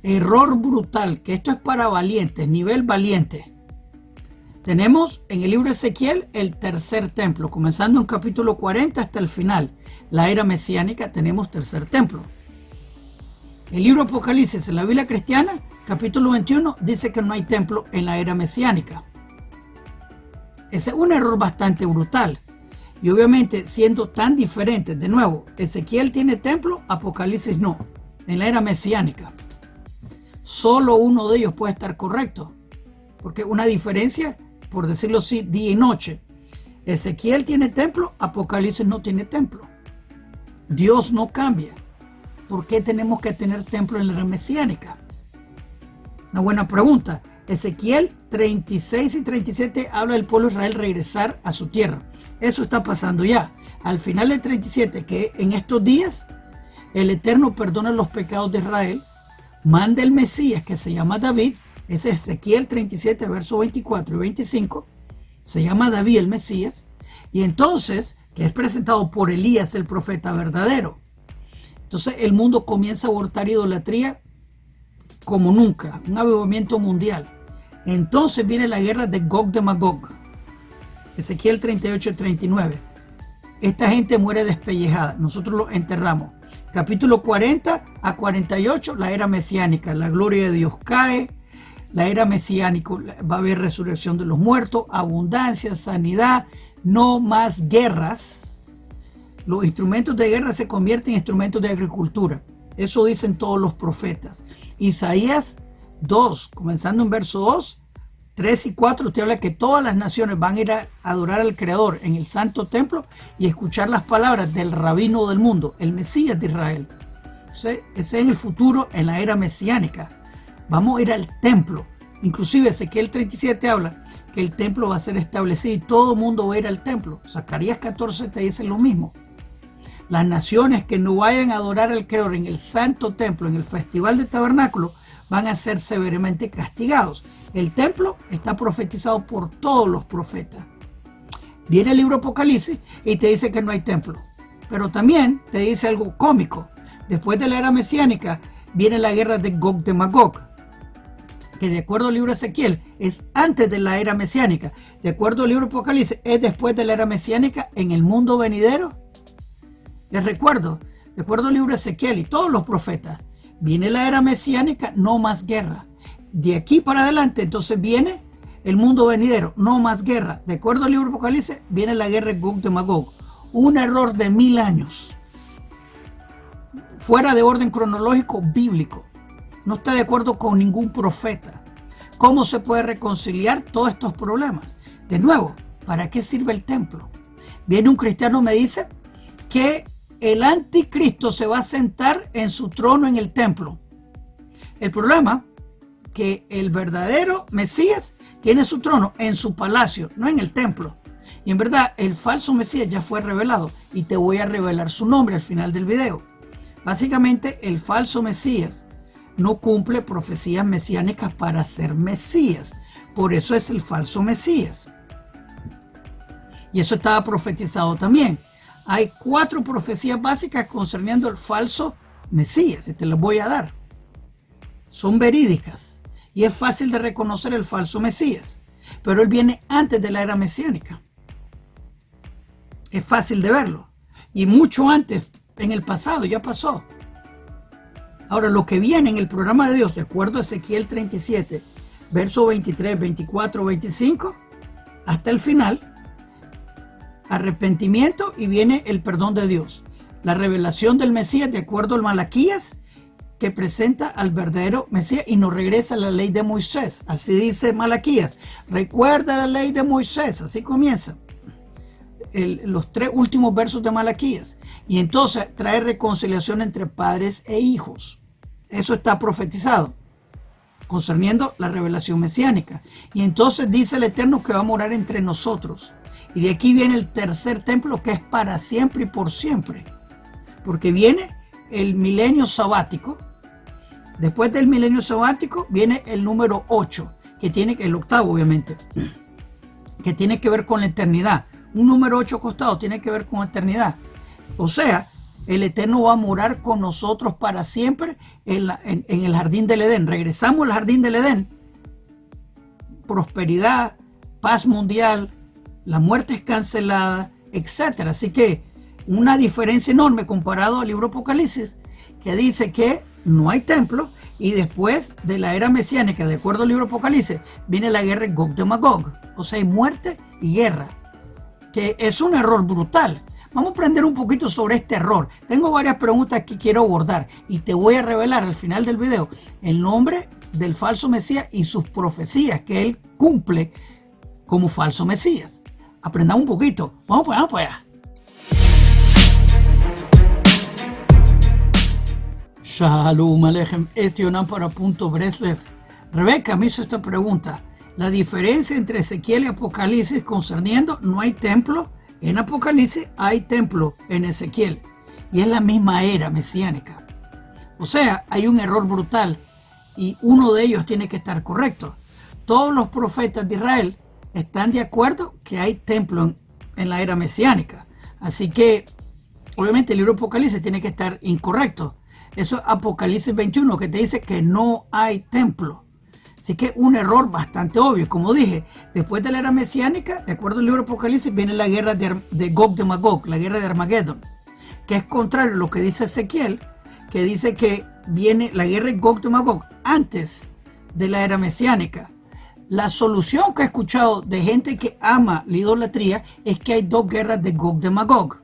Error brutal, que esto es para valientes, nivel valiente. Tenemos en el libro de Ezequiel el tercer templo, comenzando en capítulo 40 hasta el final. La era mesiánica, tenemos tercer templo. El libro Apocalipsis en la Biblia cristiana, capítulo 21, dice que no hay templo en la era mesiánica. Ese es un error bastante brutal. Y obviamente, siendo tan diferentes, de nuevo, Ezequiel tiene templo, Apocalipsis no, en la era mesiánica. Solo uno de ellos puede estar correcto, porque una diferencia, por decirlo así, día y noche. Ezequiel tiene templo, Apocalipsis no tiene templo. Dios no cambia. ¿Por qué tenemos que tener templo en la era mesiánica? Una buena pregunta. Ezequiel 36 y 37 habla del pueblo de Israel regresar a su tierra. Eso está pasando ya. Al final del 37, que en estos días el Eterno perdona los pecados de Israel, manda el Mesías que se llama David. Ese es Ezequiel 37, versos 24 y 25. Se llama David el Mesías. Y entonces, que es presentado por Elías, el profeta verdadero. Entonces el mundo comienza a abortar idolatría como nunca, un avivamiento mundial. Entonces viene la guerra de Gog de Magog. Ezequiel 38 y 39. Esta gente muere despellejada, nosotros los enterramos. Capítulo 40 a 48, la era mesiánica, la gloria de Dios cae. La era mesiánica, va a haber resurrección de los muertos, abundancia, sanidad, no más guerras. Los instrumentos de guerra se convierten en instrumentos de agricultura. Eso dicen todos los profetas. Isaías 2, comenzando en verso 2, 3 y 4, usted habla que todas las naciones van a ir a adorar al Creador en el santo templo y escuchar las palabras del rabino del mundo, el Mesías de Israel. Ese es el futuro en la era mesiánica. Vamos a ir al templo. Inclusive Ezequiel 37 habla que el templo va a ser establecido y todo el mundo va a ir al templo. Zacarías 14 te dice lo mismo. Las naciones que no vayan a adorar al Creador en el santo templo, en el festival de tabernáculo, van a ser severamente castigados. El templo está profetizado por todos los profetas. Viene el libro Apocalipsis y te dice que no hay templo. Pero también te dice algo cómico. Después de la era mesiánica viene la guerra de Gog de Magog, que de acuerdo al libro de Ezequiel es antes de la era mesiánica. De acuerdo al libro Apocalipsis es después de la era mesiánica en el mundo venidero. Les recuerdo, de acuerdo al libro de Ezequiel y todos los profetas, viene la era mesiánica, no más guerra. De aquí para adelante, entonces viene el mundo venidero, no más guerra. De acuerdo al libro de Apocalipsis, viene la guerra de Gog de Magog. Un error de 1000 años. Fuera de orden cronológico bíblico. No está de acuerdo con ningún profeta. ¿Cómo se puede reconciliar todos estos problemas? De nuevo, ¿para qué sirve el templo? Viene un cristiano y me dice que el anticristo se va a sentar en su trono en el templo. El problema que el verdadero Mesías tiene su trono en su palacio, no en el templo. Y en verdad el falso Mesías ya fue revelado y te voy a revelar su nombre al final del video. Básicamente el falso Mesías no cumple profecías mesiánicas para ser Mesías. Por eso es el falso Mesías. Y eso estaba profetizado también. Hay 4 profecías básicas concerniendo el falso Mesías, y te las voy a dar. Son verídicas y es fácil de reconocer el falso Mesías, pero él viene antes de la era mesiánica. Es fácil de verlo y mucho antes, en el pasado, ya pasó. Ahora, lo que viene en el programa de Dios, de acuerdo a Ezequiel 37, verso 23, 24, 25, hasta el final, arrepentimiento y viene el perdón de Dios. La revelación del Mesías de acuerdo al Malaquías, que presenta al verdadero Mesías y nos regresa a la ley de Moisés. Así dice Malaquías. Recuerda la ley de Moisés. Así comienza los 3 últimos versos de Malaquías. Y entonces trae reconciliación entre padres e hijos. Eso está profetizado concerniendo la revelación mesiánica. Y entonces dice el Eterno que va a morar entre nosotros. Y de aquí viene el tercer templo, que es para siempre y por siempre. Porque viene el milenio sabático. Después del milenio sabático viene el número 8, que tiene, el octavo obviamente, que tiene que ver con la eternidad. Un número 8 acostado tiene que ver con eternidad. O sea, el Eterno va a morar con nosotros para siempre en el jardín del Edén. Regresamos al jardín del Edén. Prosperidad, paz mundial, la muerte es cancelada, etc. Así que una diferencia enorme comparado al libro Apocalipsis, que dice que no hay templo, y después de la era mesiánica, de acuerdo al libro Apocalipsis, viene la guerra Gog de Magog. O sea, hay muerte y guerra, que es un error brutal. Vamos a aprender un poquito sobre este error. Tengo varias preguntas que quiero abordar y te voy a revelar al final del video el nombre del falso Mesías y sus profecías que él cumple como falso Mesías. Aprendamos un poquito. Vamos para allá. Shalom Aleichem, Yonam para Punto Breslev. Rebeca me hizo esta pregunta. La diferencia entre Ezequiel y Apocalipsis concerniendo no hay templo. En Apocalipsis hay templo en Ezequiel y es la misma era mesiánica. O sea, hay un error brutal y uno de ellos tiene que estar correcto. Todos los profetas de Israel están de acuerdo que hay templo en la era mesiánica. Así que, obviamente, el libro Apocalipsis tiene que estar incorrecto. Eso es Apocalipsis 21, que te dice que no hay templo. Así que un error bastante obvio. Como dije, después de la era mesiánica, de acuerdo al libro Apocalipsis, viene la guerra de Gog de Magog, la guerra de Armagedón, que es contrario a lo que dice Ezequiel, que dice que viene la guerra de Gog de Magog antes de la era mesiánica. La solución que he escuchado de gente que ama la idolatría es que hay dos guerras de Gog de Magog,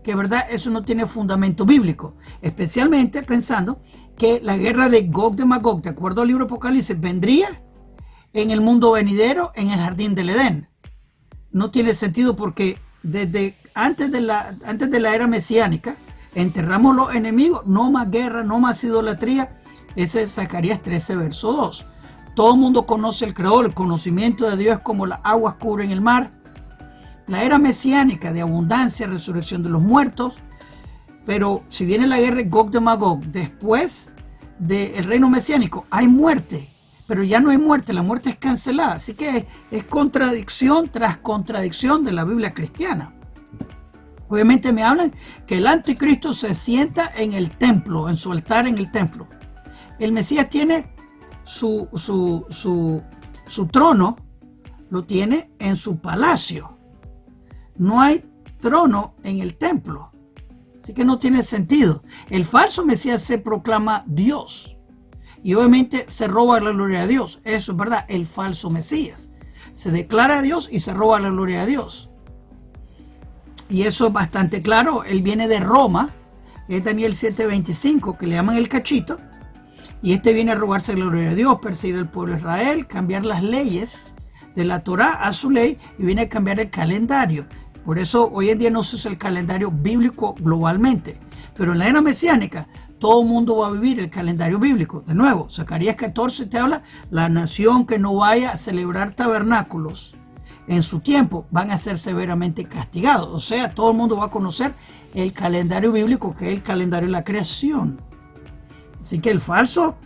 que verdad eso no tiene fundamento bíblico, especialmente pensando que la guerra de Gog de Magog, de acuerdo al libro Apocalipsis, vendría en el mundo venidero, en el jardín del Edén. No tiene sentido porque desde antes de la era mesiánica enterramos los enemigos, no más guerra, no más idolatría. Ese es Zacarías 13, verso 2. Todo el mundo conoce el Creador, el conocimiento de Dios es como las aguas cubren el mar. La era mesiánica de abundancia, resurrección de los muertos. Pero si viene la guerra de Gog de Magog, después del reino mesiánico, hay muerte. Pero ya no hay muerte, la muerte es cancelada. Así que es contradicción tras contradicción de la Biblia cristiana. Obviamente me hablan que el anticristo se sienta en el templo, en su altar en el templo. El Mesías tiene su trono, lo tiene en su palacio. No hay trono en el templo. Así que no tiene sentido. El falso Mesías se proclama Dios. Y obviamente se roba la gloria de Dios. Eso es verdad, el falso Mesías. Se declara a Dios y se roba la gloria de Dios. Y eso es bastante claro. Él viene de Roma. Es Daniel 7:25, que le llaman el cachito. Y este viene a robarse la gloria de Dios, perseguir al pueblo de Israel, cambiar las leyes de la Torá a su ley y viene a cambiar el calendario. Por eso hoy en día no se usa el calendario bíblico globalmente. Pero en la era mesiánica todo el mundo va a vivir el calendario bíblico. De nuevo, Zacarías 14 te habla, la nación que no vaya a celebrar tabernáculos en su tiempo van a ser severamente castigados. O sea, todo el mundo va a conocer el calendario bíblico, que es el calendario de la creación. Así que el falso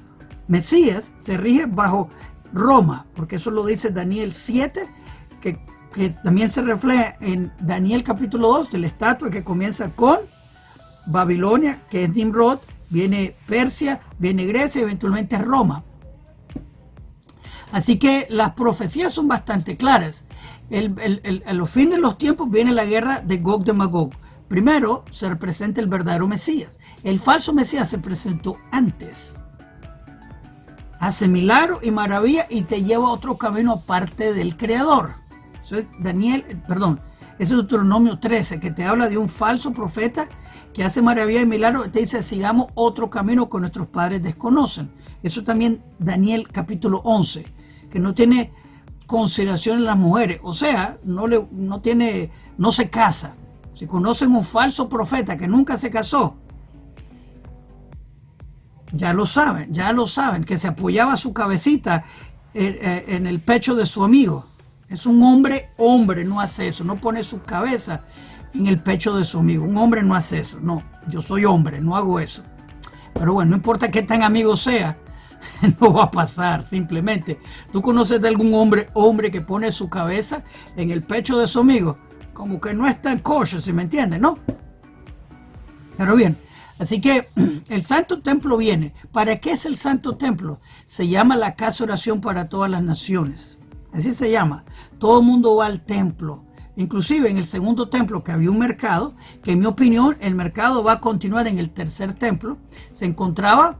Mesías se rige bajo Roma, porque eso lo dice Daniel 7, que también se refleja en Daniel capítulo 2, de la estatua que comienza con Babilonia, que es Nimrod, viene Persia, viene Grecia y eventualmente Roma. Así que las profecías son bastante claras. A los fines de los tiempos viene la guerra de Gog de Magog. Primero se representa el verdadero Mesías. El falso Mesías se presentó antes. Hace milagros y maravillas y te lleva a otro camino aparte del Creador. Eso es es Deuteronomio 13, que te habla de un falso profeta que hace maravillas y milagros. Te dice, sigamos otro camino que nuestros padres desconocen. Eso también Daniel capítulo 11, que no tiene consideración en las mujeres. O sea, no se casa. Si conocen un falso profeta que nunca se casó, ya lo saben, que se apoyaba su cabecita en el pecho de su amigo. Es un hombre, no hace eso, no pone su cabeza en el pecho de su amigo. Un hombre no hace eso, no, yo soy hombre, no hago eso. Pero bueno, no importa qué tan amigo sea, no va a pasar, simplemente. ¿Tú conoces de algún hombre que pone su cabeza en el pecho de su amigo? Como que no es tan kosher, ¿sí me entiendes, no? Pero bien, así que el Santo Templo viene. ¿Para qué es el Santo Templo? Se llama la casa de oración para todas las naciones. Así se llama. Todo el mundo va al templo. Inclusive en el segundo templo, que había un mercado, que en mi opinión el mercado va a continuar en el tercer templo, se encontraba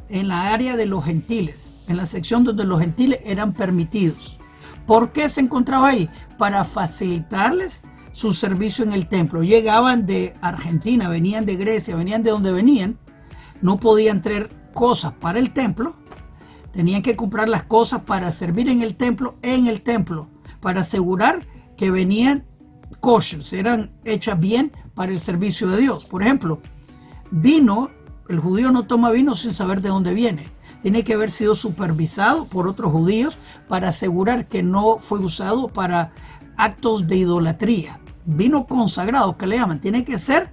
en la área de los gentiles, en la sección donde los gentiles eran permitidos. ¿Por qué se encontraba ahí? Para facilitarles su servicio en el templo. Llegaban de Argentina, venían de Grecia, venían de donde venían, no podían traer cosas para el templo, tenían que comprar las cosas para servir en el templo, para asegurar que venían kosher, eran hechas bien para el servicio de Dios. Por ejemplo, vino, el judío no toma vino sin saber de dónde viene. Tiene que haber sido supervisado por otros judíos para asegurar que no fue usado para actos de idolatría. Vino consagrado, que le llaman, tiene que ser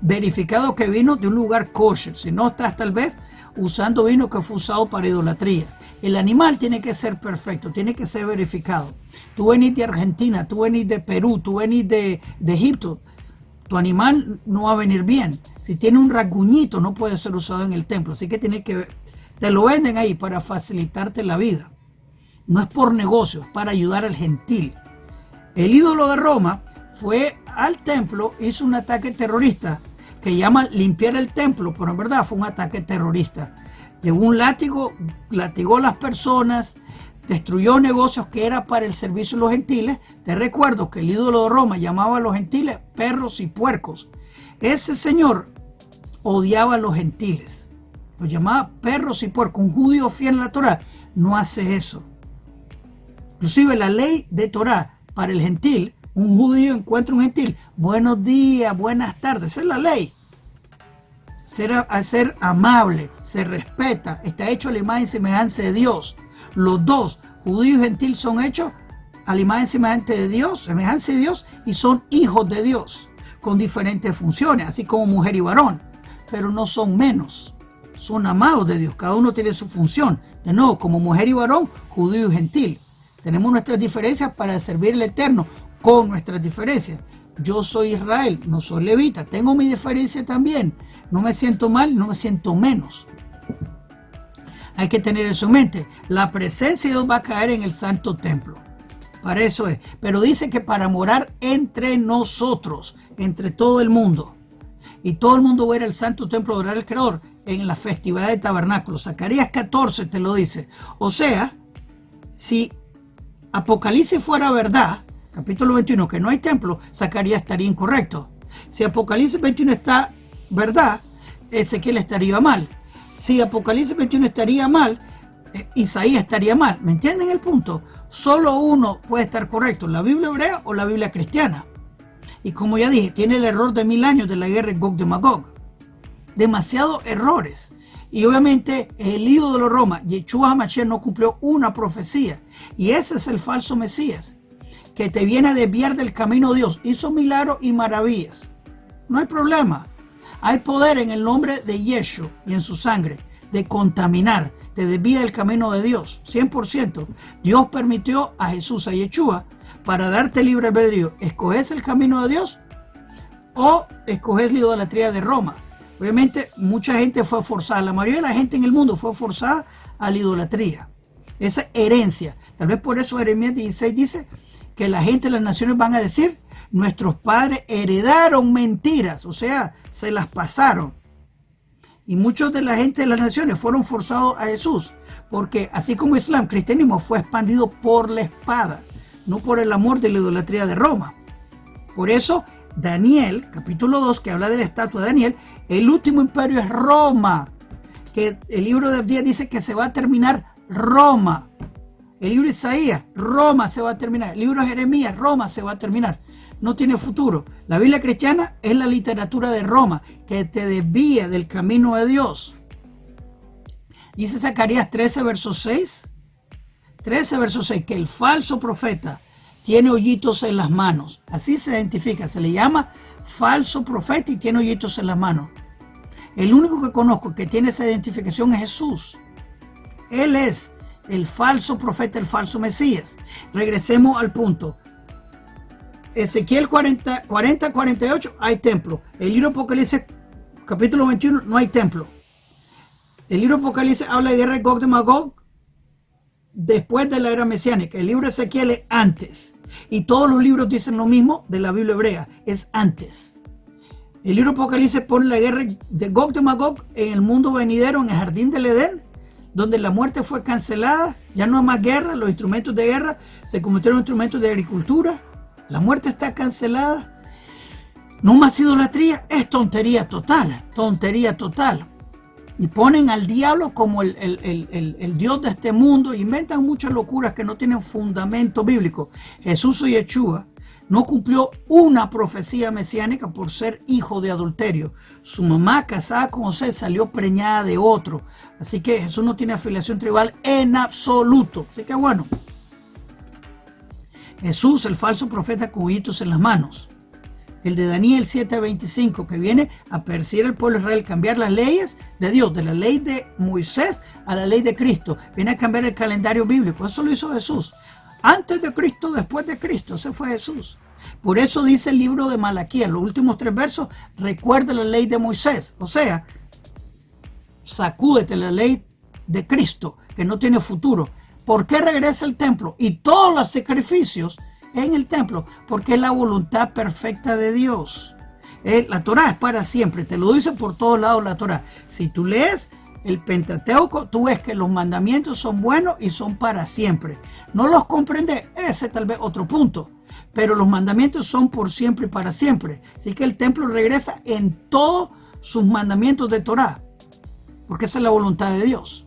verificado que vino de un lugar kosher, si no estás tal vez usando vino que fue usado para idolatría. El animal tiene que ser perfecto, tiene que ser verificado. Tú venís de Argentina, tú venís de Perú, tú venís de Egipto, tu animal no va a venir bien. Si tiene un rasguñito no puede ser usado en el templo, así que te lo venden ahí para facilitarte la vida. No es por negocio, es para ayudar al gentil. El ídolo de Roma fue al templo, hizo un ataque terrorista que llaman limpiar el templo, pero en verdad fue un ataque terrorista. Llevó un látigo, latigó a las personas, destruyó negocios que era para el servicio de los gentiles. Te recuerdo que el ídolo de Roma llamaba a los gentiles perros y puercos. Ese señor odiaba a los gentiles, los llamaba perros y puercos. Un judío fiel a la Torá no hace eso. Inclusive la ley de Torá para el gentil, un judío encuentra un gentil, buenos días, buenas tardes, esa es la ley. Ser amable, se respeta, está hecho a la imagen y semejanza de Dios. Los dos, judío y gentil, son hechos a la imagen y semejanza de Dios, y son hijos de Dios, con diferentes funciones, así como mujer y varón, pero no son menos, son amados de Dios, cada uno tiene su función. De nuevo, como mujer y varón, judío y gentil, tenemos nuestras diferencias para servir al Eterno, con nuestras diferencias. Yo soy Israel, no soy levita, tengo mi diferencia también. No me siento mal, no me siento menos. Hay que tener eso en mente. La presencia de Dios va a caer en el santo templo. Para eso es. Pero dice que para morar entre nosotros, entre todo el mundo. Y todo el mundo va a ir al santo templo a adorar al Creador en la festividad de tabernáculos. Zacarías 14 te lo dice. O sea, si Apocalipsis fuera verdad, capítulo 21, que no hay templo, Zacarías estaría incorrecto. Si Apocalipsis 21 está verdad, Ezequiel estaría mal. Si Apocalipsis 21 estaría mal, Isaías estaría mal. ¿Me entienden el punto? Solo uno puede estar correcto, la Biblia hebrea o la Biblia cristiana. Y como ya dije, tiene el error de 1000 años de la guerra de Gog de Magog. Demasiados errores. Y obviamente el ídolo de los Roma, Yeshua HaMashiach, no cumplió una profecía. Y ese es el falso Mesías, que te viene a desviar del camino de Dios. Hizo milagros y maravillas. No hay problema. Hay poder en el nombre de Yeshua y en su sangre de contaminar, te desvía del camino de Dios, 100%. Dios permitió a Jesús, a Yeshua, para darte libre albedrío. ¿Escoges el camino de Dios o escoges la idolatría de Roma? Obviamente mucha gente fue forzada, la mayoría de la gente en el mundo fue forzada a la idolatría. Esa herencia. Tal vez por eso Jeremías 16 dice que la gente de las naciones van a decir: nuestros padres heredaron mentiras, o sea, se las pasaron. Y muchos de la gente de las naciones fueron forzados a Jesús, porque así como Islam, cristianismo fue expandido por la espada, no por el amor de la idolatría de Roma. Por eso, Daniel, capítulo 2, que habla de la estatua de Daniel, el último imperio es Roma, que el libro de Abdías dice que se va a terminar Roma. El libro de Isaías, Roma se va a terminar. El libro de Jeremías, Roma se va a terminar. No tiene futuro. La Biblia cristiana es la literatura de Roma, que te desvía del camino de Dios. Dice Zacarías 13, verso 6. 13, verso 6, que el falso profeta tiene hoyitos en las manos. Así se identifica, se le llama falso profeta y tiene hoyitos en las manos. El único que conozco que tiene esa identificación es Jesús. Él es el falso profeta, el falso Mesías. Regresemos al punto. Ezequiel 40, 48, hay templo. El libro Apocalipsis capítulo 21, no hay templo. El libro Apocalipsis habla de guerra de Gog de Magog después de la era mesiánica. El libro de Ezequiel es antes. Y todos los libros dicen lo mismo de la Biblia hebrea, es antes. El libro Apocalipsis pone la guerra de Gog de Magog en el mundo venidero, en el jardín del Edén, donde la muerte fue cancelada, ya no hay más guerra, los instrumentos de guerra se convirtieron en instrumentos de agricultura, la muerte está cancelada, no más idolatría, es tontería total, tontería total. Y ponen al diablo como el Dios de este mundo, inventan muchas locuras que no tienen fundamento bíblico. Jesús o Yeshua no cumplió una profecía mesiánica por ser hijo de adulterio. Su mamá, casada con José, salió preñada de otro. Así que Jesús no tiene afiliación tribal en absoluto. Así que bueno, Jesús, el falso profeta con huillitos en las manos. El de Daniel 7:25, que viene a perseguir al pueblo de Israel, cambiar las leyes de Dios, de la ley de Moisés a la ley de Cristo. Viene a cambiar el calendario bíblico. Eso lo hizo Jesús. Antes de Cristo, después de Cristo, ese fue Jesús. Por eso dice el libro de Malaquías, los últimos 3 versos, recuerda la ley de Moisés. O sea, sacúdete la ley de Cristo, que no tiene futuro. ¿Por qué regresa el templo? Y todos los sacrificios en el templo, porque es la voluntad perfecta de Dios. La Torah es para siempre, te lo dice por todos lados la Torah. Si tú lees el Pentateuco, tú ves que los mandamientos son buenos y son para siempre. No los comprendes, ese tal vez otro punto, pero los mandamientos son por siempre y para siempre. Así que el templo regresa en todos sus mandamientos de Torah, porque esa es la voluntad de Dios,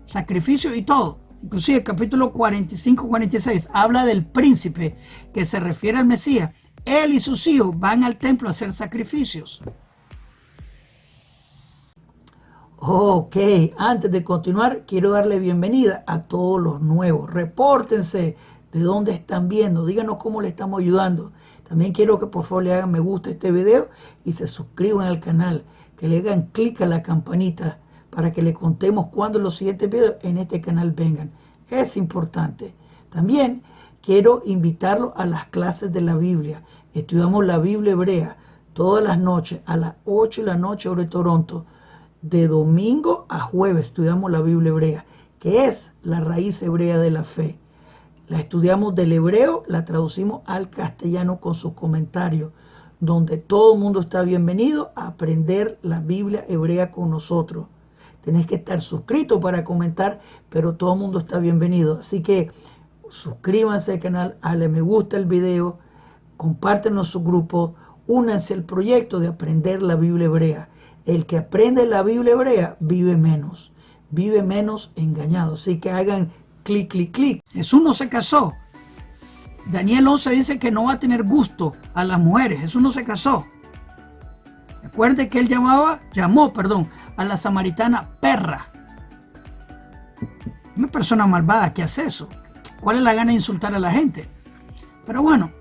sacrificio y todo. Inclusive el capítulo 45-46 habla del príncipe, que se refiere al Mesías. Él y sus hijos van al templo a hacer sacrificios. Ok, antes de continuar, quiero darle bienvenida a todos los nuevos. Repórtense de dónde están viendo, díganos cómo le estamos ayudando. También quiero que por favor le hagan me gusta a este video y se suscriban al canal, que le hagan clic a la campanita para que le contemos cuando los siguientes videos en este canal vengan. Es importante. También quiero invitarlos a las clases de la Biblia. Estudiamos la Biblia hebrea todas las noches a las 8 de la noche hora de Toronto. De domingo a jueves estudiamos la Biblia hebrea, que es la raíz hebrea de la fe. La estudiamos del hebreo, la traducimos al castellano con sus comentarios, donde todo el mundo está bienvenido a aprender la Biblia hebrea con nosotros. Tenés que estar suscrito para comentar, pero todo el mundo está bienvenido. Así que suscríbanse al canal, dale me gusta el video, compártenlo en su grupo, únanse al proyecto de aprender la Biblia hebrea. El que aprende la Biblia hebrea vive menos engañado. Así que hagan clic, clic, clic. Jesús no se casó. Daniel 11 dice que no va a tener gusto a las mujeres. Jesús no se casó. Recuerde que él llamó, a la samaritana perra. Una persona malvada que hace eso. ¿Cuál es la gana de insultar a la gente? Pero bueno,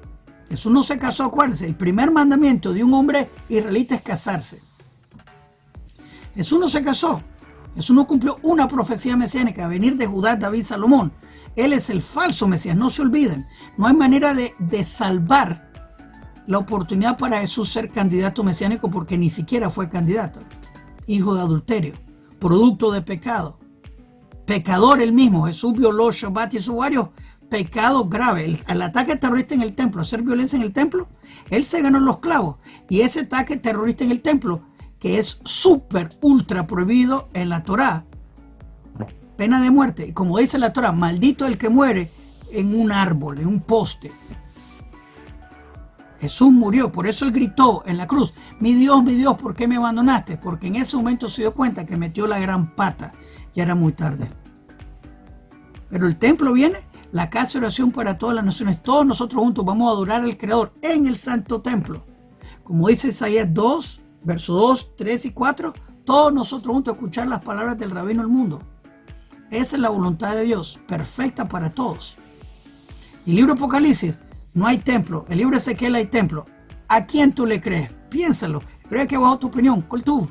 Jesús no se casó, acuérdense. El primer mandamiento de un hombre israelita es casarse. Jesús no se casó. Jesús no cumplió una profecía mesiánica, venir de Judá, David, Salomón. Él es el falso Mesías, no se olviden. No hay manera de salvar la oportunidad para Jesús ser candidato mesiánico, porque ni siquiera fue candidato. Hijo de adulterio, producto de pecado, pecador él mismo. Jesús violó Shabbat y hizo varios pecados graves. El ataque terrorista en el templo, hacer violencia en el templo, él se ganó los clavos. Y ese ataque terrorista en el templo, que es súper ultra prohibido en la Torá, pena de muerte. Y como dice la Torá, maldito el que muere en un árbol, en un poste. Jesús murió, por eso él gritó en la cruz, mi Dios, ¿por qué me abandonaste? Porque en ese momento se dio cuenta que metió la gran pata, ya era muy tarde. Pero el templo viene, la casa de oración para todas las naciones, todos nosotros juntos vamos a adorar al Creador en el santo templo. Como dice Isaías 2, versos 2, 3 y 4, todos nosotros juntos a escuchar las palabras del Rabino del mundo. Esa es la voluntad de Dios, perfecta para todos. Y el libro Apocalipsis, no hay templo. El libro Ezequiel hay templo. ¿A quién tú le crees? Piénsalo. Cree que bajo tu opinión. ¿Cuál tú?